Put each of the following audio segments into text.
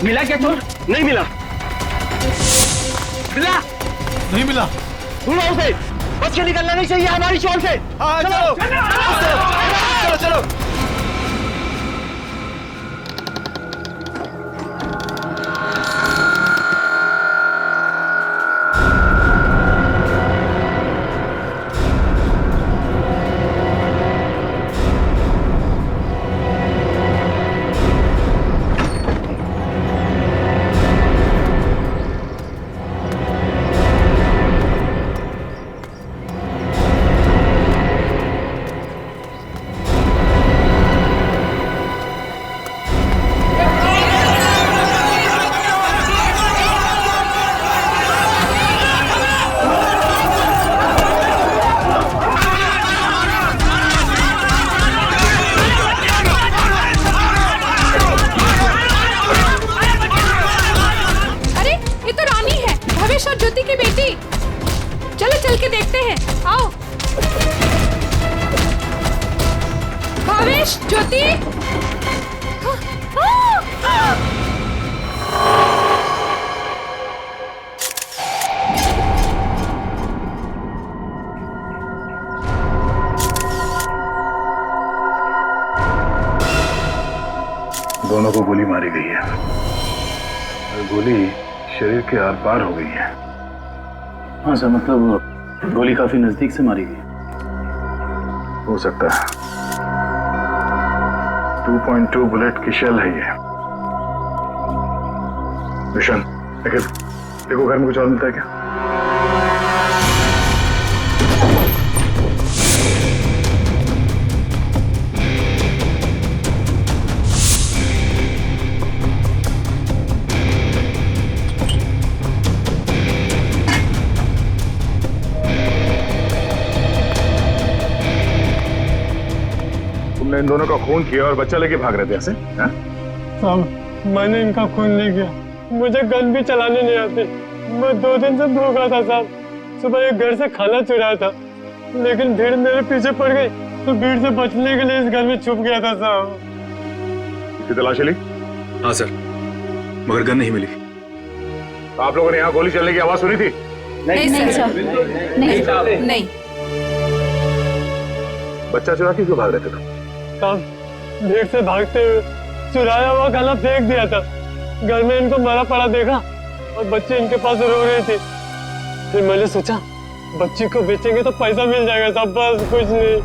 मिला क्या चोर? नहीं मिला। मिला? नहीं मिला। ढूंढो उसे, बच के निकलना नहीं चाहिए हमारी शोर से। हाँ चलो चलो चलो। ज्योति की बेटी, चलो चल के देखते हैं, आओ। भावेश, ज्योति। दोनों को गोली मारी गई है और गोली शरीर के आर पार हो गई है। हाँ सर, मतलब गोली काफी नजदीक से मारी गई। हो सकता है 2.2 बुलेट की शेल है ये। विशन, देखो घर में कुछ और मिलता है क्या? तुमने इन दोनों का खून किया और बच्चा लेके भाग रहे थे ऐसे? साहब, मैंने इनका खून नहीं किया, मुझे गन भी चलाने नहीं आती। मैं 2 दिन से भूखा था साहब। सुबह एक घर से खाना चुराया था, लेकिन भीड़ मेरे पीछे पड़ गई, तो भीड़ से बचने के लिए इस घर में छुप गया था साहब। इसकी तलाशी ली? हाँ सर, मगर गन नहीं मिली। तो आप लोगों ने यहाँ गोली चलने की आवाज सुनी थी? नहीं सर, नहीं। बच्चा चुरा के क्यों भाग रहे थे तुम? साहब, भीड़ से भागते हुए चुराया हुआ खाना फेंक दिया था। घर में इनको मरा पड़ा देखा और बच्ची इनके पास रो रही थी। फिर मैंने सोचा बच्ची को बेचेंगे तो पैसा मिल जाएगा साहब, बस कुछ नहीं।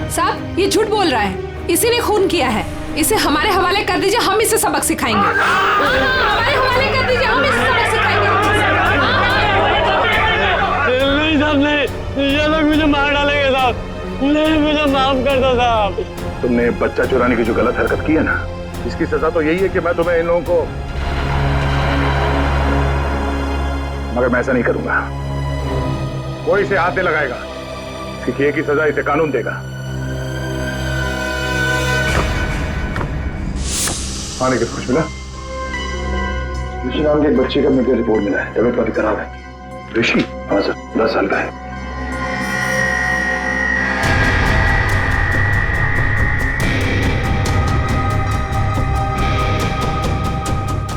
साहब, ये झूठ बोल रहा है, इसी ने खून किया है। इसे हमारे हवाले कर दीजिए, हम इसे सबक सिखाएंगे। हमारे हवाले कर दीजिए, हम इसे सबक सिखाएंगे। नहीं साहब, नहीं, ये लोग मुझे मार डालेंगे साहब। नहीं, मुझे माफ कर दो साहब। तुमने बच्चा चुराने की जो गलत हरकत की है ना, इसकी सजा तो यही है कि मैं तुम्हें इन लोगों को, मगर मैं ऐसा नहीं करूंगा। कोई इसे हाथ नहीं लगाएगा। इसकी किए की सजा इसे कानून देगा। हाँ, लेकिन कुछ मिला? ऋषि नाम के एक बच्चे का मेडिकल रिपोर्ट मिला है, तबीयत काफी खराब है। ऋषि? हाँ सर, 10 साल का है।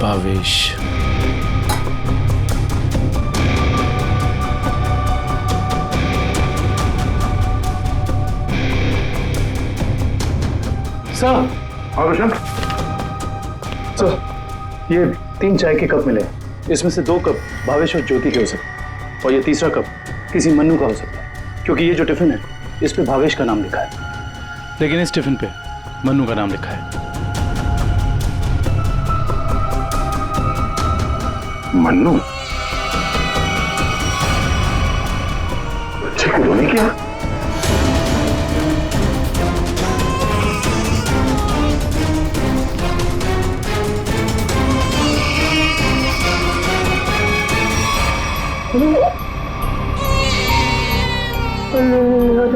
भावेश, सर। हाँ रोशन? सर, ये 3 चाय के कप मिले, इसमें से 2 कप भावेश और ज्योति के हो सकते, और ये तीसरा कप किसी मन्नू का हो सकता है, क्योंकि ये जो टिफिन है इस पे भावेश का नाम लिखा है, लेकिन इस टिफिन पे मन्नू का नाम लिखा है। मन्नू? बच्चे को रोने क्या? ये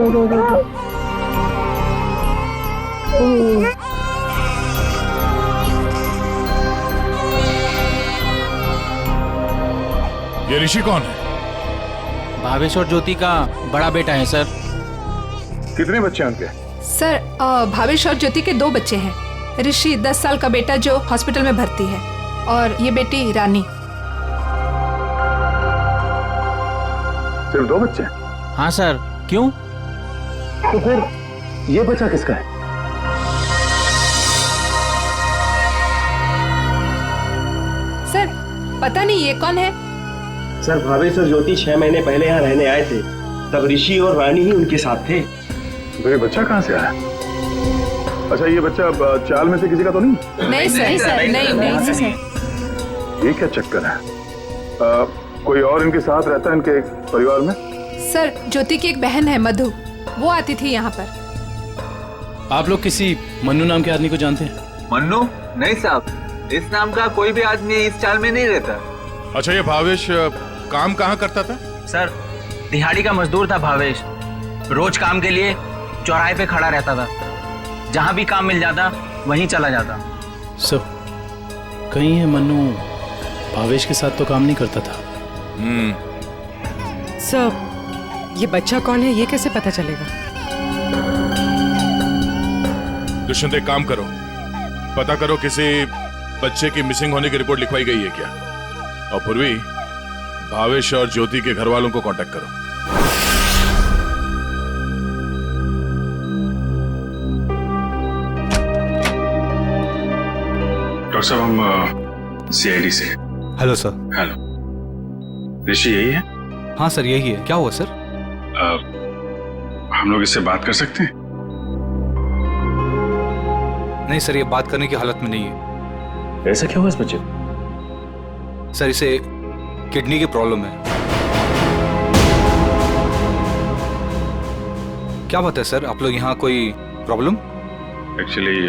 ऋषि कौन है? भावेश और ज्योति का बड़ा बेटा है सर। कितने बच्चे हैं उनके? सर भावेश और ज्योति के 2 बच्चे हैं। ऋषि 10 साल का बेटा जो हॉस्पिटल में भर्ती है, और ये बेटी रानी। सिर्फ 2 बच्चे? हाँ सर। क्यों? तो फिर ये बच्चा किसका है? सर पता नहीं ये कौन है। सर भावेश और ज्योति 6 महीने पहले यहाँ रहने आए थे, तब ऋषि और रानी ही उनके साथ थे। तो ये बच्चा कहाँ से आया? अच्छा, ये बच्चा चाल में से किसी का तो नहीं? नहीं सर, नहीं सर। ये क्या चक्कर है? कोई और इनके साथ रहता है इनके परिवार में? सर ज्योति की एक बहन है मधु, वो आती थी यहाँ पर। आप लोग किसी मन्नू नाम के आदमी को जानते हैं? मन्नू? नहीं साहब, इस नाम का कोई भी आदमी इस चाल में नहीं रहता। अच्छा, ये भावेश काम कहाँ करता था? सर दिहाड़ी का मजदूर था भावेश। रोज काम के लिए चौराहे पे खड़ा रहता था। जहाँ भी काम मिल जाता वहीं चला जाता। सर कहीं है मन्नू भावेश के साथ तो काम नहीं करता था? सर ये बच्चा कौन है ये कैसे पता चलेगा? दुष्यंत, एक काम करो, पता करो किसी बच्चे की मिसिंग होने की रिपोर्ट लिखवाई गई है क्या, और पूर्वी भावेश और ज्योति के घर वालों को कांटेक्ट करो। डॉक्टर साहब, हम सीआईडी से। Hello sir. हेलो, ऋषि यही है? हाँ सर यही है। क्या हुआ सर? हम लोग इससे बात कर सकते हैं? नहीं सर, ये बात करने की हालत में नहीं है। ऐसा क्या हुआ इस बच्चे? सर इसे किडनी की प्रॉब्लम है। क्या बात है सर, आप लोग यहाँ कोई प्रॉब्लम? एक्चुअली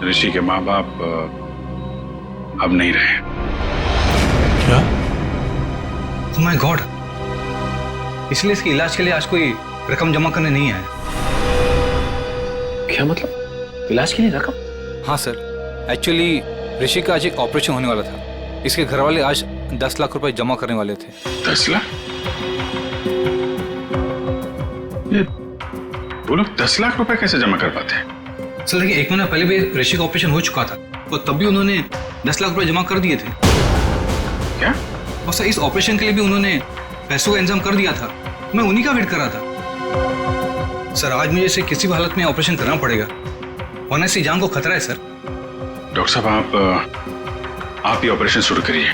ऋषि के माँ बाप अब नहीं रहे। क्या? ओह माय गॉड, इसलिए इसके इलाज के लिए आज कोई रकम जमा करने नहीं आया। क्या मतलब? इलाज के लिए रकम? हाँ सर, एक्चुअली ऋषि का आज एक ऑपरेशन होने वाला था। इसके घर वाले आज 10 लाख रुपए जमा करने वाले थे। 10 लाख? ये वो लोग 10 लाख रुपए कैसे जमा कर पाते हैं? सर देखिए, 1 महीना पहले भी ऋषि का ऑपरेशन हो चुका था और तब भी उन्होंने 10 लाख रुपए जमा कर दिए थे। क्या? और सर इस ऑपरेशन के लिए भी उन्होंने पैसों का इंतजाम कर दिया था। मैं उन्हीं का वेट कर रहा था। सर आज मुझे इसे किसी भी हालत में ऑपरेशन करना पड़ेगा, वरना इसकी जान को खतरा है सर। डॉक्टर साहब, आप ये ऑपरेशन शुरू करिए,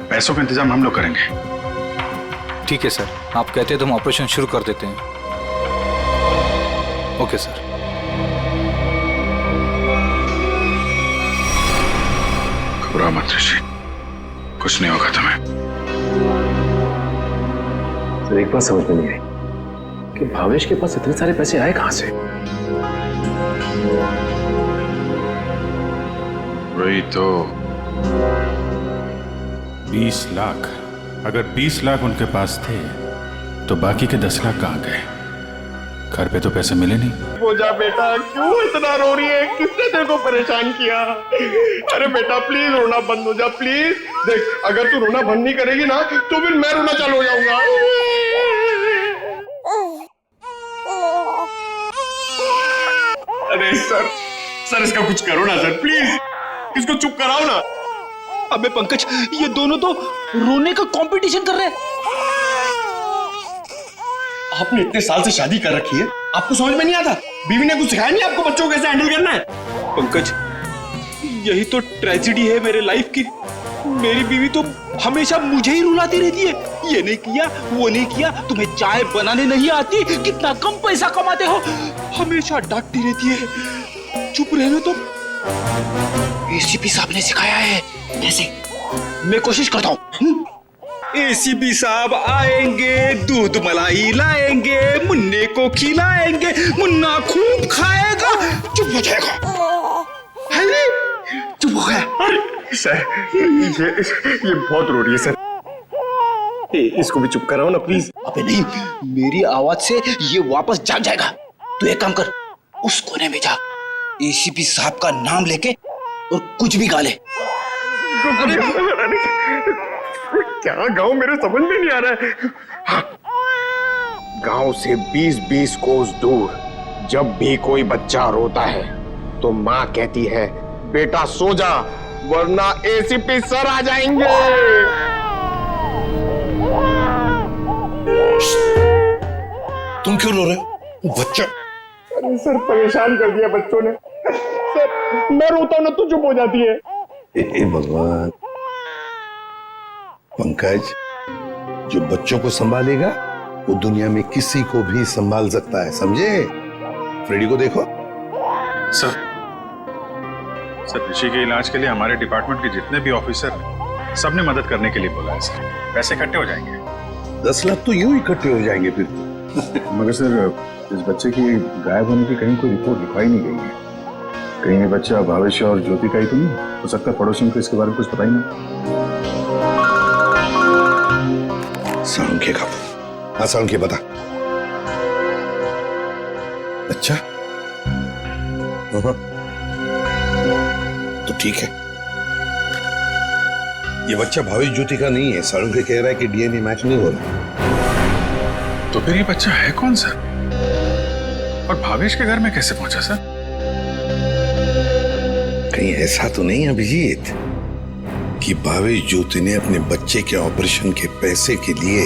पैसों का इंतजाम हम लोग करेंगे। ठीक है सर, आप कहते हैं तो हम ऑपरेशन शुरू कर देते हैं। Okay sir. घबराओ मत ऋषि, कुछ नहीं होगा तुम्हें। सर एक बात समझ में नहीं आई कि भावेश के पास इतने सारे पैसे आए कहां से? वही तो। 20 लाख। अगर 20 लाख उनके पास थे तो बाकी के 10 लाख कहाँ गए? घर पे तो पैसे मिले नहीं। पूजा बेटा क्यों इतना रो रही है? किसने तेरे को परेशान किया? अरे बेटा प्लीज रोना बंद हो जा प्लीज। देख अगर तू रोना बंद नहीं करेगी ना तो फिर मैं रोना चालू हो जाऊंगा। अरे सर इसका कुछ करो ना सर, प्लीज इसको चुप कराओ ना। अबे पंकज, ये दोनों तो रोने का कंपटीशन कर रहे हैं। आपने इतने साल से शादी कर रखी है, आपको समझ में नहीं आता? बीवी ने कुछ सिखाया नहीं आपको बच्चों को कैसे हैंडल करना है? पंकज, यही तो ट्रेजेडी है मेरे लाइफ की। मेरी बीवी तो हमेशा मुझे ही रुलाती रहती है, ये नहीं किया वो नहीं किया, तुम्हें चाय बनाने नहीं आती, कितना कम पैसा कमाते हो, हमेशा डांटती रहती है। चुप रहना तो। एसीपी साहब ने सिखाया है। कैसे? मैं कोशिश करता हूँ। एसीपी साहब आएंगे, दूध मलाई लाएंगे, मुन्ने को खिलाएंगे, मुन्ना खूब खाएगा, चुप हो जाएगा। चुप हो गया। सर ये बहुत रो रही है सर। इसको भी चुप कराओ ना प्लीज। अबे नहीं, मेरी आवाज से ये वापस जाग जाएगा। तू एक काम कर, उस कोने में जा, एसीपी साहब का नाम लेके और कुछ भी गा ले। क्या गाँव मेरे समझ में नहीं आ रहा है। हाँ। गांव से 20-20 कोस दूर जब भी कोई बच्चा रोता है तो माँ कहती है बेटा सो जा वरना एसीपी सर आ जाएंगे। तुम क्यों रो रहे हो? बच्चा। अरे सर परेशान कर दिया बच्चों ने। सर मैं रोता हूं ना तो चुप हो जाती है। हे भगवान। पंकज, जो बच्चों को संभालेगा वो दुनिया में किसी को भी संभाल सकता है, समझे? फ्रेडी को देखो। सर ऋषि के इलाज के लिए हमारे डिपार्टमेंट के जितने भी ऑफिसर हैं सबने मदद करने के लिए बोला है सर। पैसे इकट्ठे हो जाएंगे। 10 लाख तो यूं इकट्ठे हो जाएंगे फिर। मगर सर इस बच्चे की गायब होने की कहीं कोई रिपोर्ट लिखवाई नहीं गई है। कहीं ये बच्चा भावेश और ज्योति का ही तो नहीं हो सकता? पड़ोसियों को इसके बारे में कुछ पता ही नहीं। साळुंखे का हाँ साळुंखे बता। अच्छा तो ठीक है, ये बच्चा भावेश ज्योति का नहीं है। साळुंखे कह रहा है कि डीएनए मैच नहीं हो रहा। तो फिर ये बच्चा है कौन सर? और भावेश के घर में कैसे पहुंचा सर? कहीं ऐसा तो नहीं अभिजीत कि भावेश ज्योति ने अपने बच्चे के ऑपरेशन के पैसे के लिए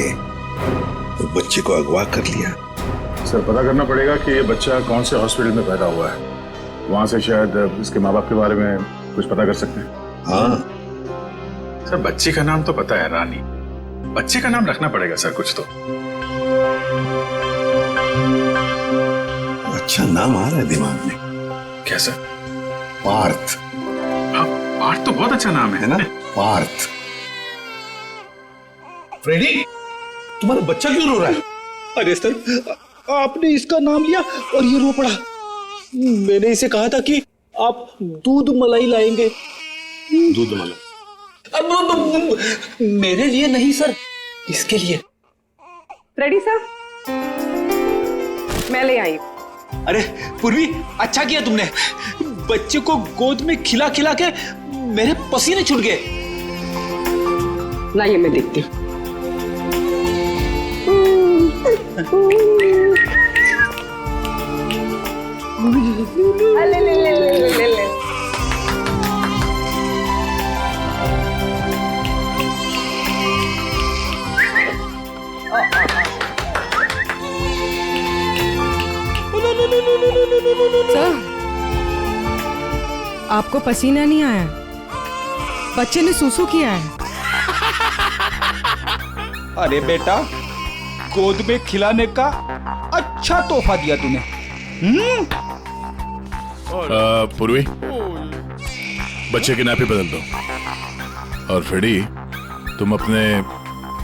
तो बच्चे को अगवा कर लिया? सर पता करना पड़ेगा कि ये बच्चा कौन से हॉस्पिटल में पैदा हुआ है। वहां से शायद इसके माँ बाप के बारे में कुछ पता कर सकते हैं। हाँ सर बच्ची का नाम तो पता है रानी, बच्चे का नाम रखना पड़ेगा सर कुछ तो। अच्छा नाम आ रहा है दिमाग में। क्या सर? पार्थ। हाँ पार्थ तो बहुत अच्छा नाम है ना? पार्थ। फ्रेडी तुम्हारा बच्चा क्यों रो रहा है? अरे सर आपने इसका नाम लिया और ये रो पड़ा। मैंने इसे कहा था कि आप दूध मलाई लाएंगे। दूध मलाई? अब मेरे लिए नहीं सर, इसके लिए। रेडी सर, मैं ले आई। अरे पूर्वी अच्छा किया तुमने, बच्चे को गोद में खिला खिला के मेरे पसीने छूट गए। लाइए मैं देखती हूँ। ले ले ले ले ले ले। सर आपको पसीना नहीं आया? बच्चे ने सूसू किया है। अरे बेटा गोद में खिलाने का अच्छा तोहफा दिया तूने। पूर्वी बच्चे की नापी बदल दो और फ्रेडी तुम अपने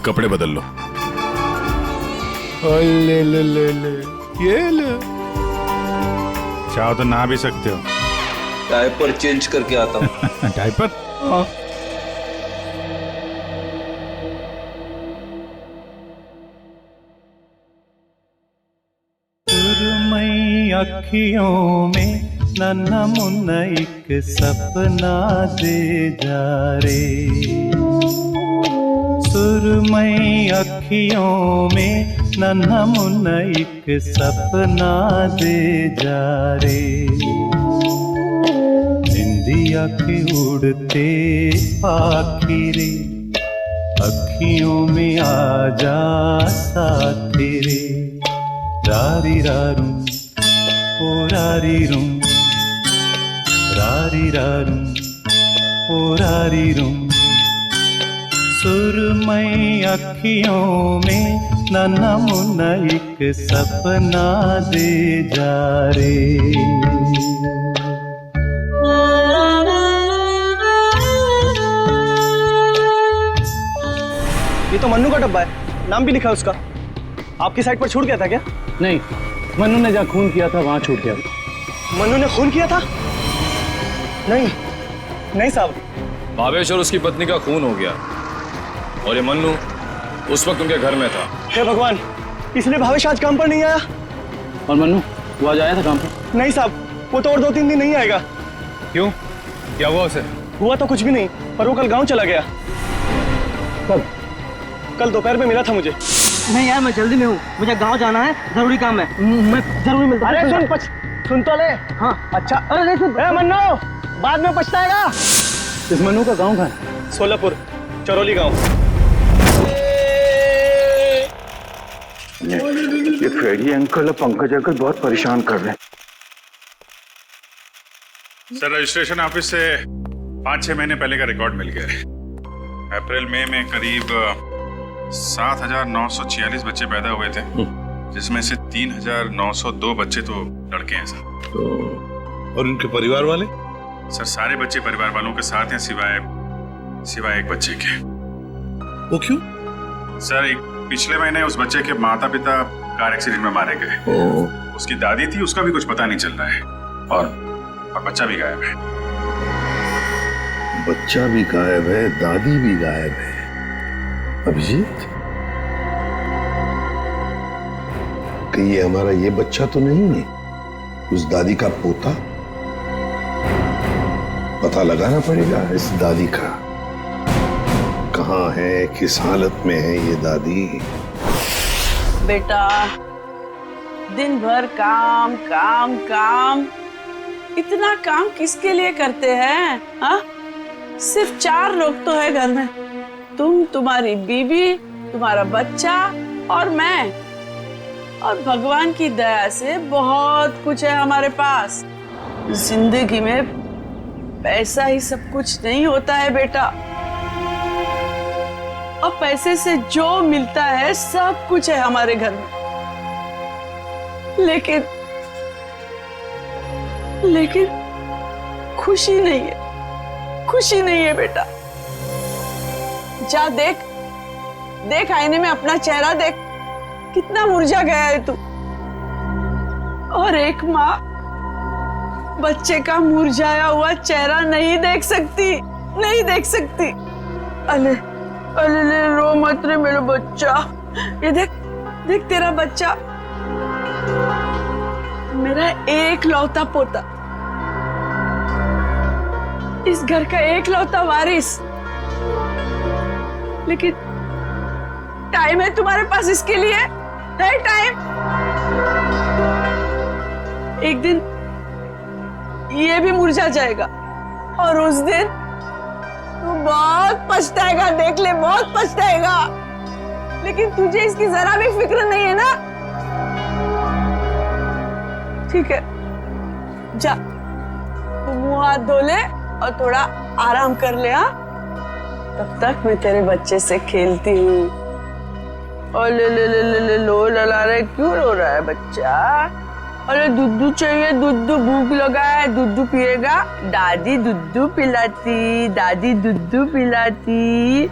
कपड़े बदल लो। ले ले ले ले ये ले। चाहो तो नहा भी सकते हो। डायपर चेंज करके आता हूँ। डायपर? हाँ। अखियों में नन्हा मुन्ना एक सपना दे जा रे। सुरमई अखियों में नन्हा मुन्ना एक सपना दे जा रे। इंदिया के उड़ते पाखी रे, अखियों में आ जा साथी रे। रारी रारू ओ रारी रूम, रारी रारू ओ रारी रूम। सुरमई अखियों में नन्हा मुन्ना एक सपना दे जा रे। ये तो मन्नू का डब्बा है, नाम भी लिखा है उसका। आपकी साइड पर छूट गया था क्या? नहीं, मन्नू ने जहाँ खून किया था वहां छूट गया। मन्नू ने खून किया था? नहीं नहीं साहब। भावेश और उसकी पत्नी का खून हो गया और ये मन्नू उस वक्त उनके घर में था। हे भगवान, इसलिए भावेश आज काम पर नहीं आया। और मन्नू, वो आज आया था काम पर? नहीं साहब, वो तो और 2-3 दिन नहीं आएगा। क्यों, क्या हुआ उसे? हुआ तो कुछ भी नहीं, पर वो कल गांव चला गया। कब? कल दोपहर में मिला था मुझे। नहीं यार, मैं जल्दी में हूँ, मुझे गांव जाना है, जरूरी काम है, मैं जरूरी मिलता हूँ। अरे सुन तो ले। हाँ अच्छा। अरे नहीं सुन। मन्नू, बाद में पछताएगा। इस मन्नू का गांव कहाँ है? सोलापुर, चरौली गांव। ये फ्रेडी अंकल और पंकज अंकल बहुत परेशान कर रहे हैं। सर, रजिस्ट्रेशन ऑफिस से 5-6 महीने पहले का रिकॉर्ड मिल गया है। अप्रैल मई में करीब 7,946 बच्चे पैदा हुए थे, जिसमें से 3,902 बच्चे तो लड़के हैं सर। और उनके परिवार वाले? सर, सारे बच्चे परिवार वालों के साथ हैं, सिवाय एक बच्चे के। वो क्यों? सर, पिछले महीने उस बच्चे के माता पिता कार एक्सीडेंट में मारे गए। उसकी दादी थी, उसका भी कुछ पता नहीं चल रहा है, और बच्चा भी गायब है। बच्चा भी गायब है, दादी भी गायब है। अभिजीत, कहीं ये हमारा ये बच्चा तो नहीं है, उस दादी का पोता? पता लगाना पड़ेगा इस दादी का, कहाँ है, किस हालत में है ये दादी। बेटा, दिन भर काम काम काम, इतना काम किसके लिए करते हैं? हाँ, सिर्फ 4 लोग तो है घर में, तुम, तुम्हारी बीवी, तुम्हारा बच्चा और मैं। और भगवान की दया से बहुत कुछ है हमारे पास। जिंदगी में पैसा ही सब कुछ नहीं होता है बेटा, और पैसे से जो मिलता है सब कुछ है हमारे घर में। लेकिन खुशी नहीं है, खुशी नहीं है बेटा। जा देख आईने में अपना चेहरा देख, कितना मुरझा गया है तू। और एक माँ बच्चे का मुरझाया हुआ चेहरा नहीं देख सकती, नहीं देख सकती। अले अले रो मत रे मेरा बच्चा। ये देख तेरा बच्चा, मेरा एक लौता पोता, इस घर का एक लौता वारिस। लेकिन टाइम है तुम्हारे पास इसके लिए? है टाइम? एक दिन ये भी मुरझा जाएगा, और उस दिन तू बहुत पछताएगा, देख ले, बहुत पछताएगा। लेकिन तुझे इसकी जरा भी फिक्र नहीं है ना? ठीक है, जा तू मुंह हाथ धो ले और थोड़ा आराम कर ले। हाँ, तब तक मैं तेरे बच्चे से खेलती हूँ। और ले लो लला रहे, क्यों रो रहा है बच्चा? अरे दूध चाहिए, दूध, भूख लगा है, दूध पिएगा? दादी दूध पिलाती, दादी दूध पिलाती।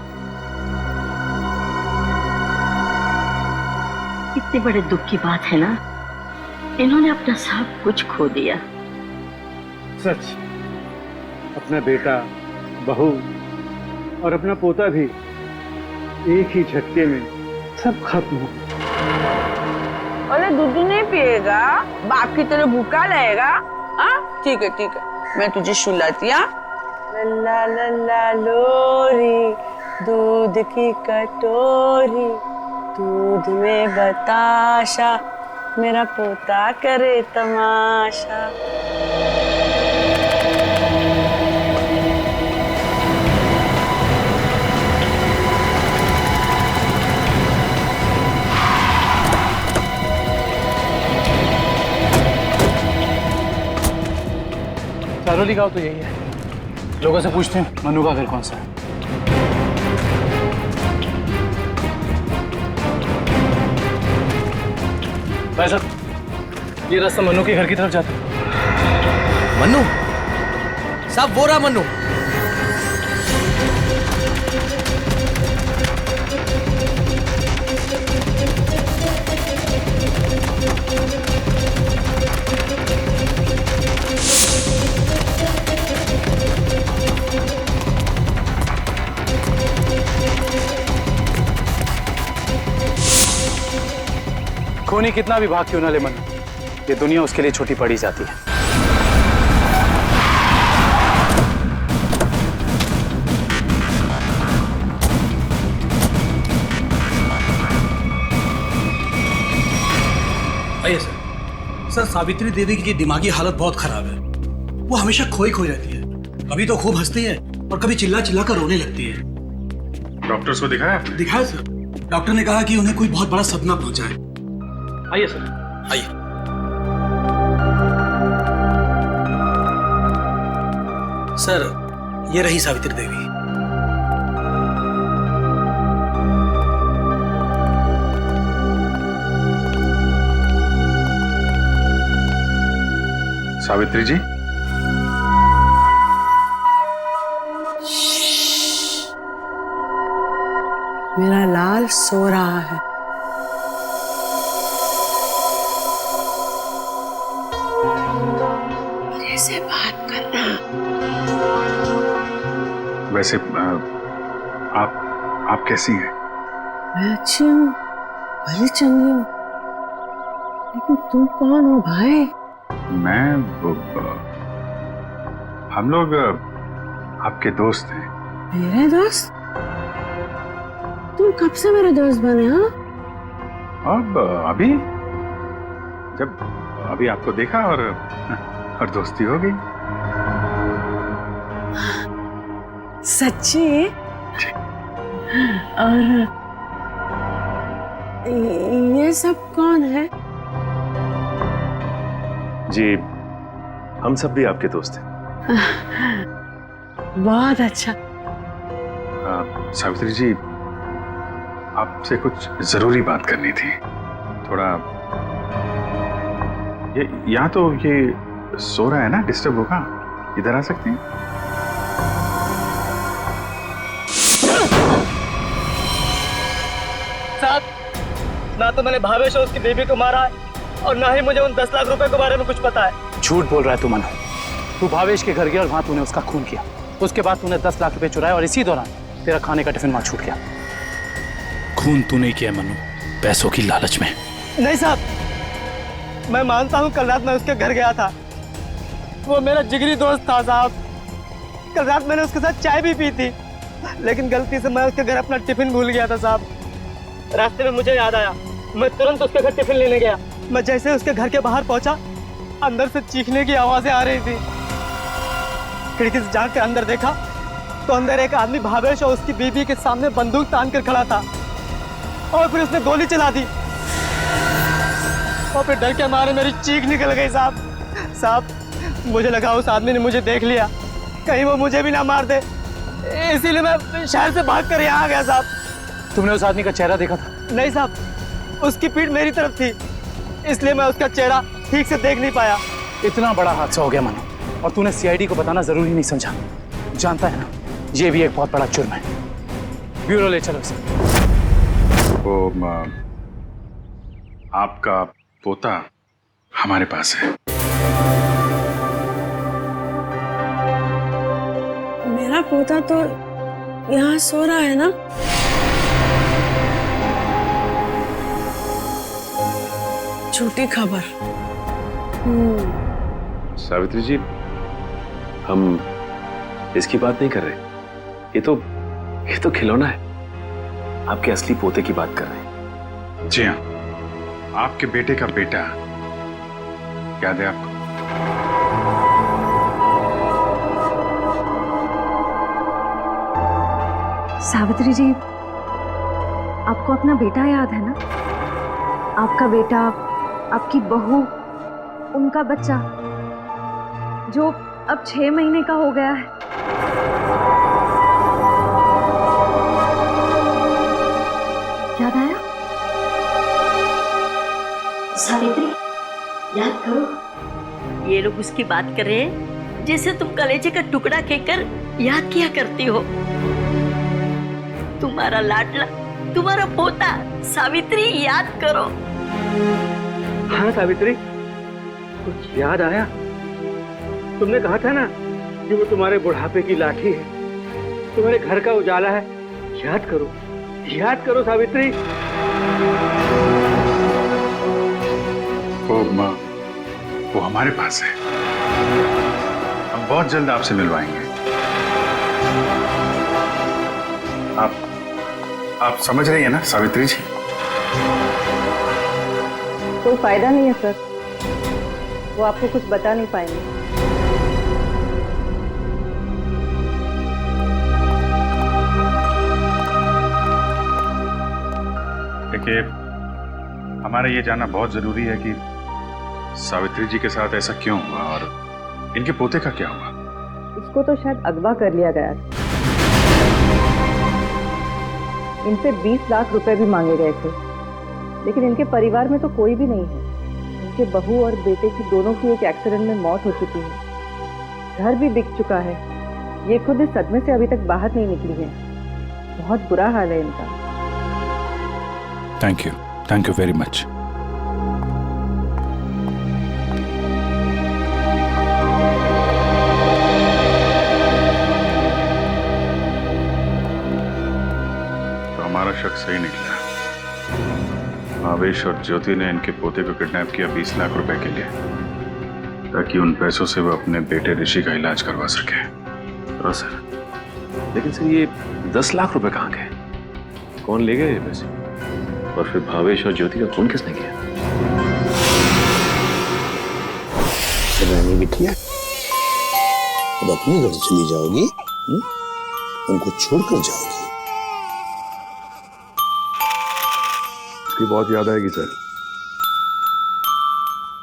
इतने बड़े दुख की बात है ना, इन्होंने अपना सब कुछ खो दिया। सच, अपना बेटा, बहू और अपना पोता भी एक ही झटके में सब खत्म हो। अरे दूध नहीं पिएगा? बाप की तरह भूखा रहेगा? हाँ, ठीक है ठीक है, मैं तुझे सुलाती। लल्ला लल्ला लोरी, दूध की कटोरी, दूध में बताशा, मेरा पोता करे तमाशा। चरौली गांव तो यही है। लोगों से पूछते हैं मनु का घर कौन सा है। भाई साहब, ये रास्ता मनु के घर की तरफ जाता है। मनु साहब, वो रहा मनु। खूनी कितना भी भाग क्यों ना ले मनु, ये दुनिया उसके लिए छोटी पड़ी जाती है। आइए सर। सर, सावित्री देवी की दिमागी हालत बहुत खराब है। वो हमेशा खोई खोई रहती है, कभी तो खूब हंसती है और कभी चिल्ला चिल्ला कर रोने लगती है। डॉक्टर्स को दिखाया आपने? दिखाया सर। डॉक्टर ने कहा कि उन्हें कोई बहुत बड़ा सदमा पहुंचा है। आइए सर, आइए। सर, ये रही सावित्री देवी। सावित्री जी, मेरा लाल सो रहा है। मेरे से बात करना। वैसे आप कैसी हैं? मैं अच्छी हूँ, भली चंगी हूँ, लेकिन तुम कौन हो भाई? हम लोग आपके दोस्त हैं। मेरे दोस्त? तुम कब से मेरे दोस्त बने? हाँ, अब अभी आपको देखा और दोस्ती हो गई। सच्ची? और ये सब कौन है? जी, हम सब भी आपके दोस्त हैं। बहुत अच्छा। सावित्री जी, आपसे कुछ जरूरी बात करनी थी। थोड़ा यहाँ तो ये सो रहा है ना, डिस्टर्ब होगा, इधर आ सकते हैं? साहब, ना तो मैंने भावेश और उसकी बीवी को मारा है और ना ही मुझे उन 10 लाख रुपए के बारे में कुछ पता है। झूठ बोल रहा है तू मनु। तू भावेश के घर गया और वहां तूने उसका खून किया। उसके बाद तूने 10 लाख रुपए चुराए और इसी दौरान तेरा खाने का टिफिन वहां छूट गया। खून तू नहीं किया मनु, पैसों की लालच में। नहीं साहब, मैं मानता हूँ कल रात मैं उसके घर गया था। वो मेरा जिगरी दोस्त था साहब। कल रात मैंने उसके साथ चाय भी पी थी, लेकिन गलती से मैं उसके घर अपना टिफिन भूल गया था साहब। रास्ते में मुझे याद आया, मैं तुरंत उसके घर टिफिन लेने गया। मैं जैसे उसके घर के बाहर पहुंचा, अंदर से चीखने की आवाजें आ रही थी। खिड़की से झांक कर अंदर देखा तो अंदर एक आदमी भावेश और उसकी बीवी के सामने बंदूक तान कर खड़ा था और फिर उसने गोली चला दी और फिर डर के मारे मेरी चीख निकल गई साहब। साहब, मुझे लगा उस आदमी ने मुझे देख लिया, कहीं वो मुझे भी ना मार दे, इसीलिए मैं शहर से भाग कर यहाँ आ गया साहब। तुमने उस आदमी का चेहरा देखा था? नहीं साहब, उसकी पीठ मेरी तरफ थी, इसलिए मैं उसका चेहरा ठीक से देख नहीं पाया। इतना बड़ा हादसा हो गया मनु, और तूने सीआईडी को बताना जरूरी नहीं समझा। जानता है ना, ये भी एक बहुत बड़ा जुर्म है। ब्यूरो ले चलो इसे। वो आपका पोता हमारे पास है। मेरा पोता तो यहाँ सो रहा है ना? झूठी खबर। सावित्री जी, हम इसकी बात नहीं कर रहे। ये तो खिलौना है। आपके असली पोते की बात कर रहे हैं। जी हाँ, आपके बेटे का बेटा। याद है आपको? सावित्री जी, आपको अपना बेटा याद है ना? आपका बेटा, आपकी बहू, उनका बच्चा जो अब 6 महीने का हो गया है। याद आया? सावित्री, याद करो। ये लोग उसकी बात कर रहे हैं जैसे तुम कलेजे का टुकड़ा कहकर याद किया करती हो। तुम्हारा लाडला, तुम्हारा पोता। सावित्री, याद करो। हाँ सावित्री, कुछ याद आया? तुमने कहा था ना कि वो तुम्हारे बुढ़ापे की लाठी है, तुम्हारे घर का उजाला है। याद करो, याद करो सावित्री। वो हमारे पास है। हम बहुत जल्द आपसे मिलवाएंगे। आप समझ रही हैं ना सावित्री जी? कोई फायदा नहीं है सर, वो आपको कुछ बता नहीं पाएंगे। देखिए, हमारा ये जानना बहुत जरूरी है कि सावित्री जी के साथ ऐसा क्यों हुआ और इनके पोते का क्या हुआ। उसको तो शायद अगवा कर लिया गया था। इनसे 20 लाख रुपए भी मांगे गए थे, लेकिन इनके परिवार में तो कोई भी नहीं है। इनके बहू और बेटे की दोनों की एक एक्सीडेंट में मौत हो चुकी है। घर भी बिक चुका है। ये खुद इस सदमे से अभी तक बाहर नहीं निकली है। बहुत बुरा हाल है इनका। Thank you very much. तो हमारा शक सही निकला। भावेश और ज्योति ने इनके पोते को किडनैप किया 20 लाख रुपए के लिए, ताकि उन पैसों से वो अपने बेटे ऋषि का इलाज करवा सके। हाँ सर, लेकिन सर ये 10 लाख रुपए कहाँ गए? कौन ले गए ये पैसे? और फिर भावेश और ज्योति का खून किसने किया? रानी बिटिया, अब अपने घर चली जाओगी? उनको छोड़कर जाओगी? इसकी बहुत याद आएगी सर,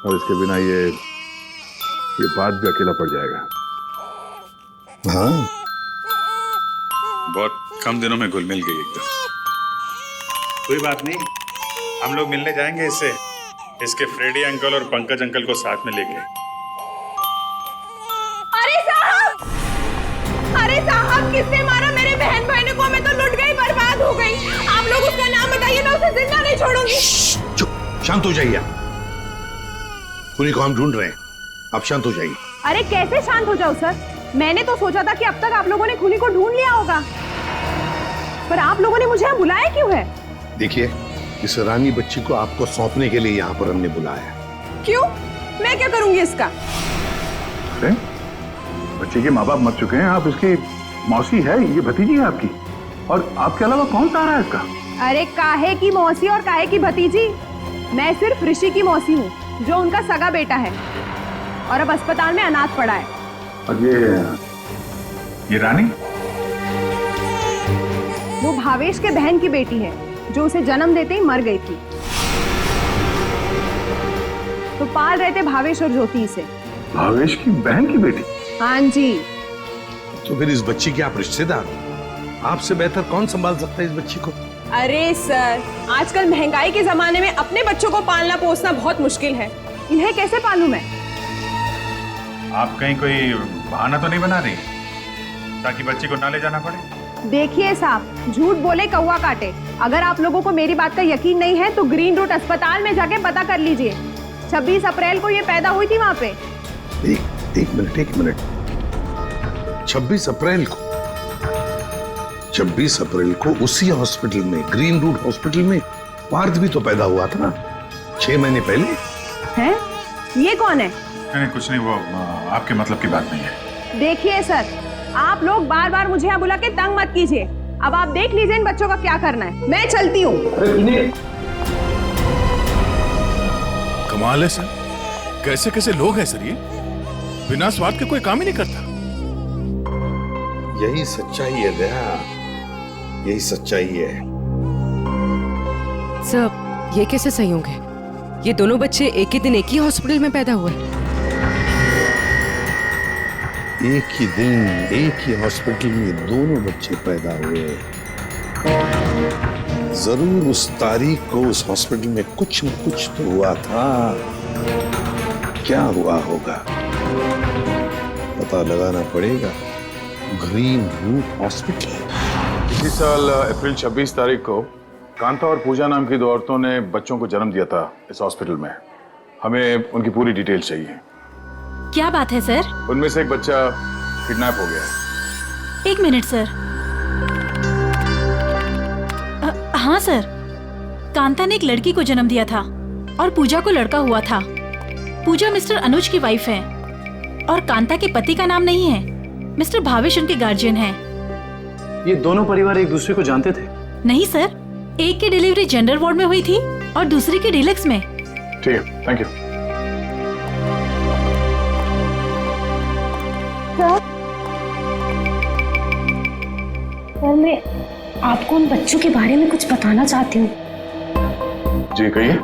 और इसके बिना ये बात भी अकेला पड़ जाएगा। हाँ, बहुत कम दिनों में घुल मिल गई एकदम। कोई बात नहीं, हम लोग मिलने जाएंगे इससे, इसके फ्रेडी अंकल और पंकज अंकल को साथ में लेके। अरे साहब, किसने मारा मेरे बहन भाई को? मैं तो लुट गई, बर्बाद हो गई। आप लोग उसका नाम बताइए, मैं उसे जिंदा नहीं छोड़ूंगी। चुप, शांत हो जाइए। खूनी को हम ढूंढ रहे हैं, आप शांत हो जाइए। अरे कैसे शांत हो जाऊं सर? मैंने तो सोचा था कि अब तक आप लोगों ने खूनी को ढूंढ लिया होगा, पर आप लोगों ने मुझे यहाँ बुलाया क्यों है? देखिए, इस रानी बच्ची को आपको सौंपने के लिए यहाँ पर हमने बुलाया। क्यों? मैं क्या करूंगी इसका? अरे बच्चे के माँ बाप मर चुके हैं, आप इसकी मौसी है, ये भतीजी है आपकी, और आपके अलावा कौन सहारा है इसका? अरे काहे की मौसी और काहे की भतीजी? मैं सिर्फ ऋषि की मौसी हूँ, जो उनका सगा बेटा है और अब अस्पताल में अनाथ पड़ा है। और ये रानी? वो भावेश के बहन की बेटी है, जो उसे जन्म देते ही मर गई थी। तो पाल रहे थे भावेश और ज्योति से। भावेश की बहन की बेटी? हाँ जी। तो फिर इस बच्ची के आप रिश्तेदार, आपसे बेहतर कौन संभाल सकता है इस बच्ची को? अरे सर, आजकल महंगाई के जमाने में अपने बच्चों को पालना पोसना बहुत मुश्किल है। इन्हें कैसे पालूं मैं? आप कहीं कोई बहाना तो नहीं बना रही ताकि बच्ची को ना ले जाना पड़े? देखिए साहब, झूठ बोले कौवा काटे। अगर आप लोगों को मेरी बात का यकीन नहीं है तो ग्रीन रूट अस्पताल में जाके पता कर लीजिए। 26 अप्रैल को ये पैदा हुई थी वहाँ पे। एक मिनट। 26 अप्रैल को उसी हॉस्पिटल में, ग्रीन रूट हॉस्पिटल में पार्थ भी तो पैदा हुआ था ना, 6 महीने पहले। हैं? ये कौन है? नहीं, कुछ नहीं, वो आपके मतलब की बात नहीं है। देखिए सर, आप लोग बार बार मुझे यहाँ बुला के तंग मत कीजिए। अब आप देख लीजिए इन बच्चों का क्या करना है। मैं चलती हूँ। कमाल है सर, कैसे कैसे लोग हैं सर, ये बिना स्वाद के कोई काम ही नहीं करता। यही सच्चाई है दया, यही सच्चाई है। सर, ये कैसे संयोग है? ये दोनों बच्चे एक ही दिन एक ही हॉस्पिटल में पैदा हुए। एक ही दिन एक ही हॉस्पिटल में दोनों बच्चे पैदा हुए। जरूर उस तारीख को उस हॉस्पिटल में कुछ न कुछ तो हुआ था। क्या हुआ होगा पता लगाना पड़ेगा। Green route hospital. इसी साल अप्रैल 26 तारीख को कांता और पूजा नाम की 2 औरतों ने बच्चों को जन्म दिया था इस हॉस्पिटल में। हमें उनकी पूरी डिटेल चाहिए। क्या बात है सर? उनमें से एक बच्चा किडनैप हो गया। 1 मिनट सर। हाँ सर, कांता ने एक लड़की को जन्म दिया था और पूजा को लड़का हुआ था। पूजा मिस्टर अनुज की वाइफ है और कांता के पति का नाम नहीं है। मिस्टर भावेश उनके गार्जियन हैं। ये दोनों परिवार एक दूसरे को जानते थे? नहीं सर, एक की डिलीवरी जेंडर वार्ड में हुई थी और दूसरी की डीलक्स में। ठीक है, थैंक यू। सर, मैं आपको उन बच्चों के बारे में कुछ बताना चाहती हूँ। जी कहिए।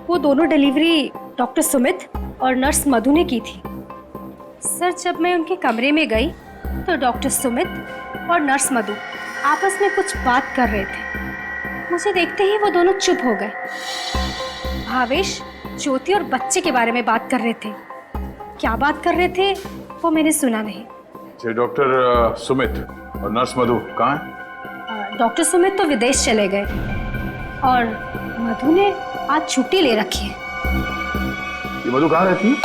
वो दोनों डिलीवरी डॉक्टर सुमित और नर्स मधु ने की थी। सर, जब मैं उनके कमरे में गई तो डॉक्टर सुमित और नर्स मधु आपस में कुछ बात कर रहे थे। मुझे देखते ही वो दोनों चुप हो गए। भावेश ज्योति और बच्चे के बारे में बात कर रहे थे। क्या बात कर रहे थे वो मैंने सुना नहीं। डॉक्टर सुमित और नर्स मधु कहाँ हैं? डॉक्टर सुमित तो विदेश चले गए और मधु ने आज छुट्टी ले रखी है। ये मधु कहाँ रहती है?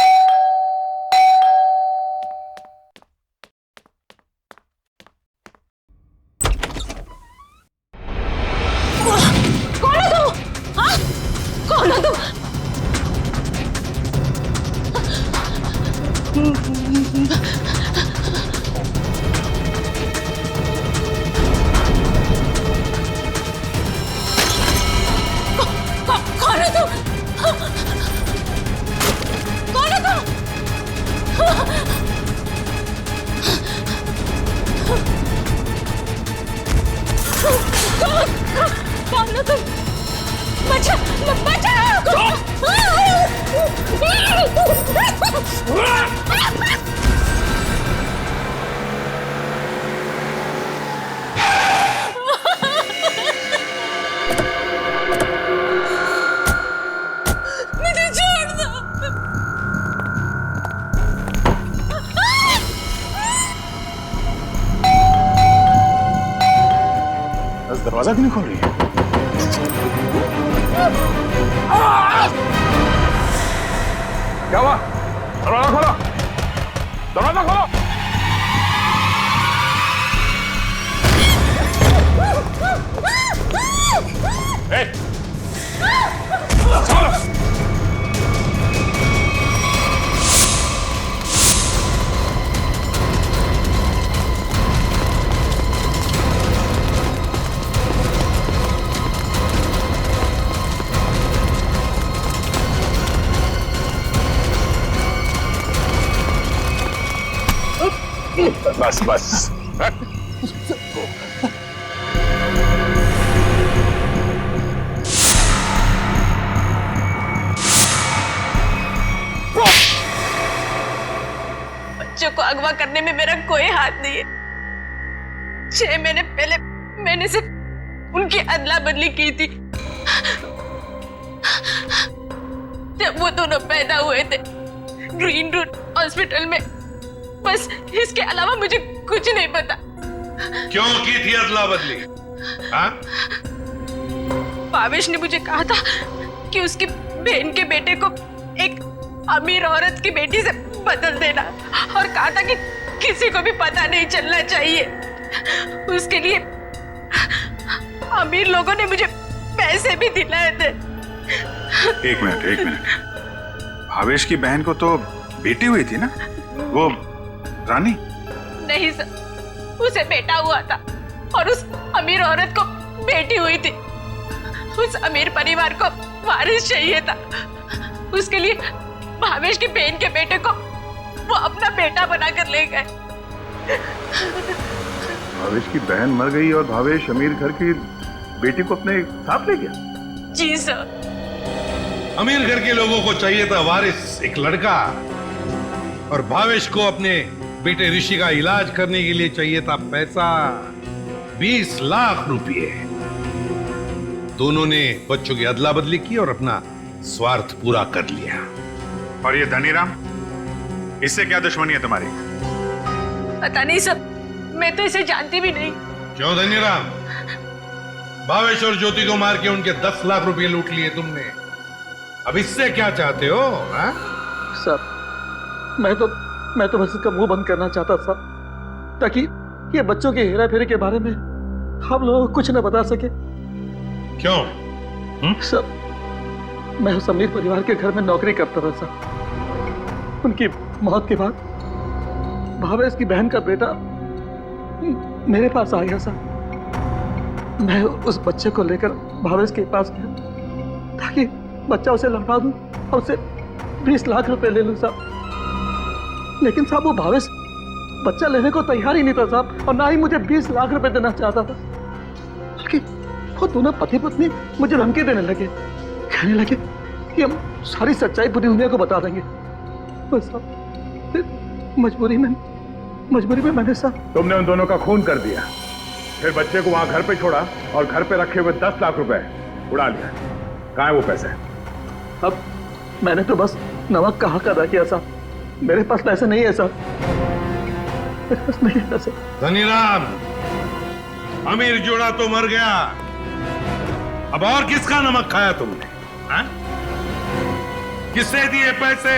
कौन हो तुम? हाँ? कौन हो तुम? कौन हो तुम? कौन हो तुम? कौन हो तुम? बचाओ! मुझे छोड़ दो। दरवाजा क्यों नहीं खोल रही है? क्या हुआ? दरवाजा खोलो! दरवाजा खोलो! बस बस। बच्चों को अगवा करने में मेरा कोई हाथ नहीं है। 6 महीने पहले मैंने सिर्फ उनकी अदला बदली की थी। जब वो दोनों पैदा हुए थे ग्रीन रूट हॉस्पिटल में। बस इसके अलावा मुझे कुछ नहीं पता। क्यों की थी अदला बदली? हाँ? भावेश ने मुझे कहा था कि उसकी बहन के बेटे को एक अमीर औरत की बेटी से बदल देना और कहा था कि किसी को भी पता नहीं चलना चाहिए। उसके लिए अमीर लोगों ने मुझे पैसे भी दिलाए थे। एक मिनट। भावेश की बहन को तो बेटी हुई थी ना, वो रानी? नहीं सर, उसे बेटा हुआ था और उस अमीर औरत को बेटी हुई थी। उस अमीर परिवार को वारिस चाहिए था। उसके लिए भावेश की बहन के बेटे को वो अपना बेटा बनाकर ले गए। भावेश की बहन मर गई और भावेश अमीर घर की बेटी को अपने साथ ले गया? जी सर। अमीर घर के लोगों को चाहिए था वारिस, एक लड़का, और भावेश को अपने बेटे ऋषि का इलाज करने के लिए चाहिए था पैसा, 20 लाख रुपए। दोनों ने बच्चों की अदला बदली की और अपना स्वार्थ पूरा कर लिया। और ये धनीराम, इससे क्या दुश्मनी है तुम्हारी? पता नहीं सर, मैं तो इसे जानती भी नहीं। क्यों धनीराम? भावेश और ज्योति को मार के उनके 10 लाख रुपए लूट लिए तुमने। अब इससे क्या चाहते हो? हा? सर, मैं तो बस इसका मुंह बंद करना चाहता था ताकि ये बच्चों के हेरा फेरी के बारे में हम लोग कुछ न बता सके। क्यों? सर, मैं उस अमीर परिवार के घर में नौकरी करता था सर। उनकी मौत के बाद भावेश की बहन का बेटा मेरे पास आ गया साहब। मैं उस बच्चे को लेकर भावेश के पास गया ताकि बच्चा उसे लौटा दूं और उसे 20 लाख रुपए ले लूं साहब। लेकिन साहब वो भावेश बच्चा लेने को तैयार ही नहीं था साहब, और ना ही मुझे 20 लाख रुपए देना चाहता था। बल्कि वो दोनों पति पत्नी मुझे धमकी देने लगे, कहने लगे कि हम सारी सच्चाई पूरी दुनिया को बता देंगे। तो साहब फिर मजबूरी में मैंने साहब। तुमने उन दोनों का खून कर दिया, फिर बच्चे को वहां घर पे छोड़ा और घर पे रखे हुए 10 लाख रुपए उड़ा लिया। कहाँ है वो पैसे? अब मैंने तो बस नमक का हक अदा किया साहब, मेरे पास पैसे नहीं है साहब, मेरे पास नहीं है पैसे। धनीराम, अमीर जोड़ा तो मर गया, अब और किसका नमक खाया तुमने? हा? किससे दिए पैसे?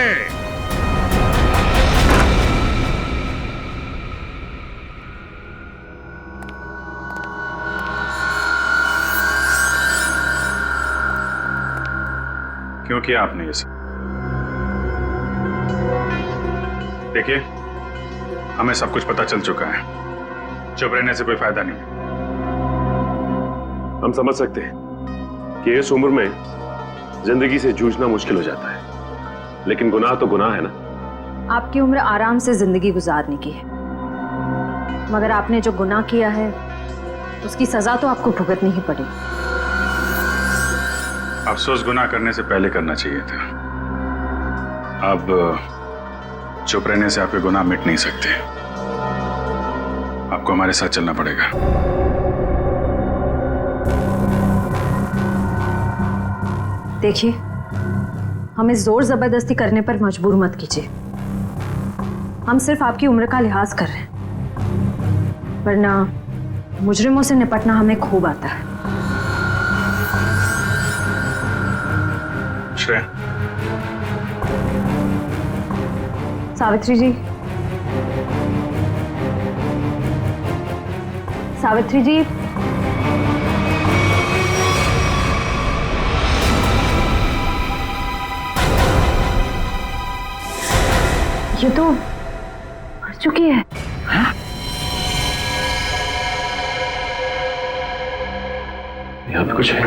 क्यों किया आपने ये सब? देखिए, हमें सब कुछ पता चल चुका है, चुप रहने से कोई फायदा नहीं। हम समझ सकते हैं कि इस उम्र में जिंदगी से जूझना मुश्किल हो जाता है, लेकिन गुनाह तो गुनाह है ना। आपकी उम्र आराम से जिंदगी गुजारने की है, मगर आपने जो गुनाह किया है उसकी सजा तो आपको भुगतनी ही पड़ेगी। अफसोस गुनाह करने से पहले करना चाहिए था। अब चुप रहने से आपके गुनाह मिट नहीं सकते, आपको हमारे साथ चलना पड़ेगा। देखिए, हमें जोर जबरदस्ती करने पर मजबूर मत कीजिए। हम सिर्फ आपकी उम्र का लिहाज कर रहे हैं, वरना मुजरिमों से निपटना हमें खूब आता है। श्रेया, सावित्री जी, सावित्री जी, ये तो मर चुकी है। यहाँ पे कुछ है?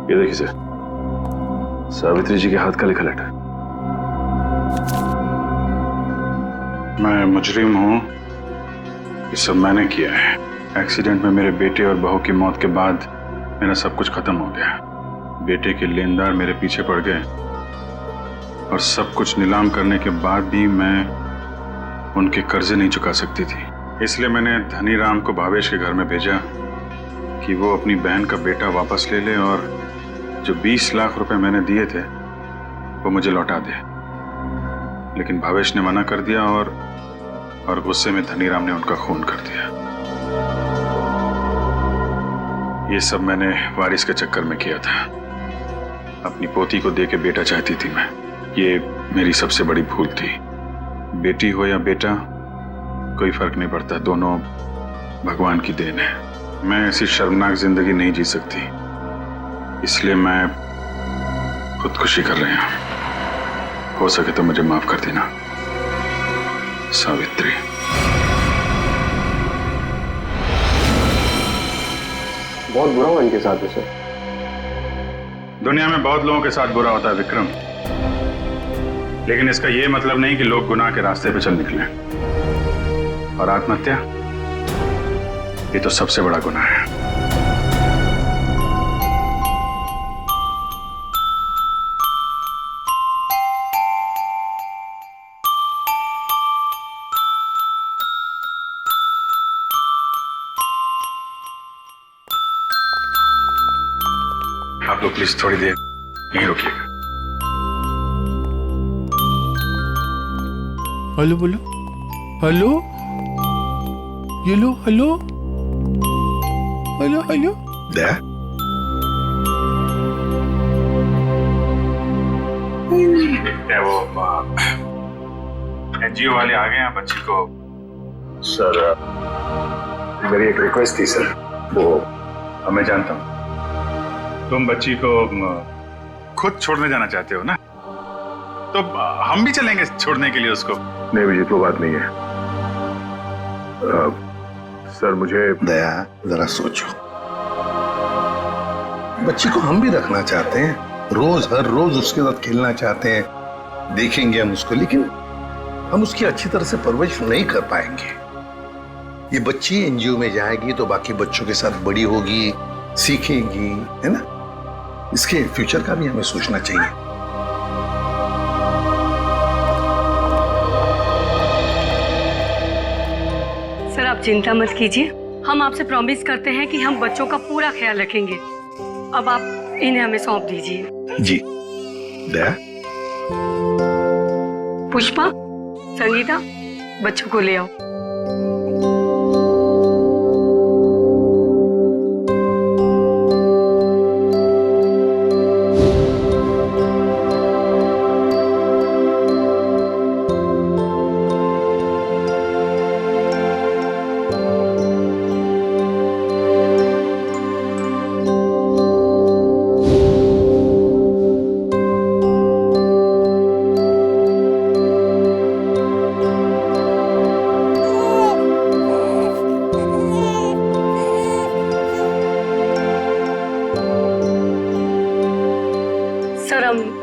ये देखिए सर, सावित्री जी के हाथ का लिखा लेटर। मैं मुजरिम हूं, ये सब मैंने किया है। एक्सीडेंट में मेरे बेटे और बहू की मौत के बाद मेरा सब कुछ खत्म हो गया। बेटे के लेनदार मेरे पीछे पड़ गए और सब कुछ नीलाम करने के बाद भी मैं उनके कर्जे नहीं चुका सकती थी। इसलिए मैंने धनीराम को भावेश के घर में भेजा कि वो अपनी बहन का बेटा वापस ले ले और जो 20 लाख रुपए मैंने दिए थे वो मुझे लौटा दे। लेकिन भावेश ने मना कर दिया और गुस्से में धनीराम ने उनका खून कर दिया। ये सब मैंने वारिस के चक्कर में किया था। अपनी पोती को दे के बेटा चाहती थी मैं। ये मेरी सबसे बड़ी भूल थी। बेटी हो या बेटा, कोई फर्क नहीं पड़ता, दोनों भगवान की देन है। मैं ऐसी शर्मनाक जिंदगी नहीं जी सकती, इसलिए मैं खुदकुशी कर रही हूं। हो सके तो मुझे माफ कर देना सावित्री। बहुत बुरा हुआ इनके साथ सर। दुनिया में बहुत लोगों के साथ बुरा होता है विक्रम, लेकिन इसका यह मतलब नहीं कि लोग गुनाह के रास्ते पे चल निकले। और आत्महत्या, ये तो सबसे बड़ा गुनाह है। आप लोग प्लीज थोड़ी देर यहीं रुकिएगा। हेलो बोलो, हेलो, ये लो, हेलो, हेलो, हेलो। वो एनजीओ वाले आ गए हैं बच्ची को। सर मेरी एक रिक्वेस्ट थी सर, वो मैं जानता हूँ तुम बच्ची को खुद छोड़ने जाना चाहते हो ना, तो हम भी चलेंगे छोड़ने के लिए उसको। नहीं अभिजीत, वो बात नहीं है। सर मुझे दया, जरा सोचो, बच्ची को हम भी रखना चाहते हैं, हर रोज उसके साथ खेलना चाहते हैं, देखेंगे हम उसको, लेकिन हम उसकी अच्छी तरह से परवरिश नहीं कर पाएंगे। ये बच्ची एनजीओ में जाएगी तो बाकी बच्चों के साथ बड़ी होगी, सीखेगी, है ना? इसके फ्यूचर का भी हमें सोचना चाहिए। सर आप चिंता मत कीजिए, हम आपसे प्रॉमिस करते हैं कि हम बच्चों का पूरा ख्याल रखेंगे। अब आप इन्हें हमें सौंप दीजिए। जी। दया, पुष्पा, संगीता, बच्चों को ले आओ।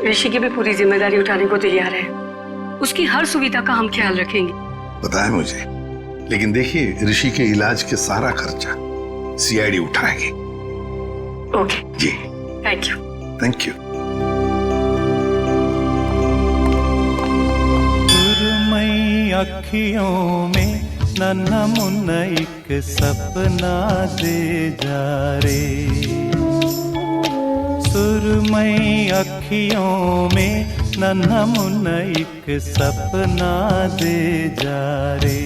ऋषि की भी पूरी जिम्मेदारी उठाने को तैयार है, उसकी हर सुविधा का हम ख्याल रखेंगे। पता है मुझे, लेकिन देखिए ऋषि के इलाज के सारा खर्चा सीआईडी उठाएगी। Okay ji, thank you. Thank you. सुरमई अखियों में नन्हा मुन्ना एक सपना दे जा रे, सुरमई अखियों में नन्हा मुन्ना एक सपना दे जा रे।